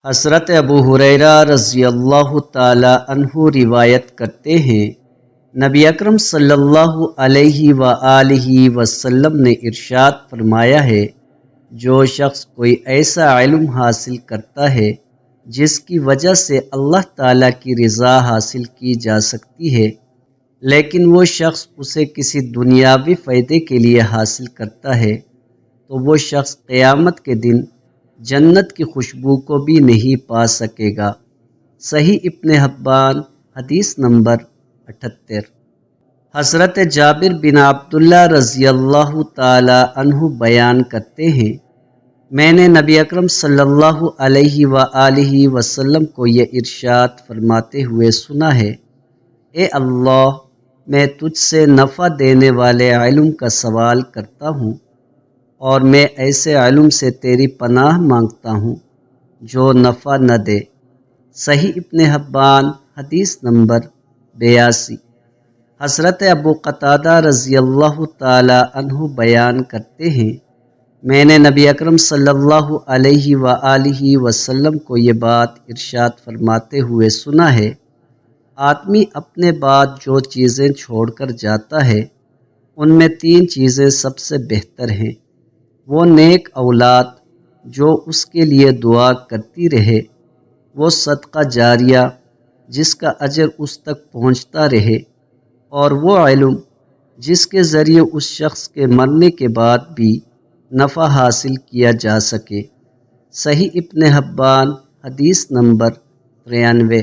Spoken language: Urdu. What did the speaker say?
حضرت ابو ہریرہ رضی اللہ تعالی عنہ روایت کرتے ہیں، نبی اکرم صلی اللہ علیہ وآلہ وسلم نے ارشاد فرمایا ہے، جو شخص کوئی ایسا علم حاصل کرتا ہے جس کی وجہ سے اللہ تعالیٰ کی رضا حاصل کی جا سکتی ہے، لیکن وہ شخص اسے کسی دنیاوی فائدے کے لیے حاصل کرتا ہے، تو وہ شخص قیامت کے دن جنت کی خوشبو کو بھی نہیں پا سکے گا۔ صحیح ابن حبان، حدیث نمبر 78۔ حضرت جابر بن عبداللہ رضی اللہ تعالی عنہ بیان کرتے ہیں، میں نے نبی اکرم صلی اللہ علیہ وآلہ وسلم کو یہ ارشاد فرماتے ہوئے سنا ہے، اے اللہ، میں تجھ سے نفع دینے والے علم کا سوال کرتا ہوں، اور میں ایسے علم سے تیری پناہ مانگتا ہوں جو نفع نہ دے۔ صحیح ابن حبان، حدیث نمبر 82۔ حضرت ابو قتادہ رضی اللہ تعالی عنہ بیان کرتے ہیں، میں نے نبی اکرم صلی اللہ علیہ وآلہ وسلم کو یہ بات ارشاد فرماتے ہوئے سنا ہے، آدمی اپنے بعد جو چیزیں چھوڑ کر جاتا ہے ان میں 3 چیزیں سب سے بہتر ہیں۔ وہ نیک اولاد جو اس کے لیے دعا کرتی رہے، وہ صدقہ جاریہ جس کا اجر اس تک پہنچتا رہے، اور وہ علم جس کے ذریعے اس شخص کے مرنے کے بعد بھی نفع حاصل کیا جا سکے۔ صحیح ابن حبان، حدیث نمبر 93۔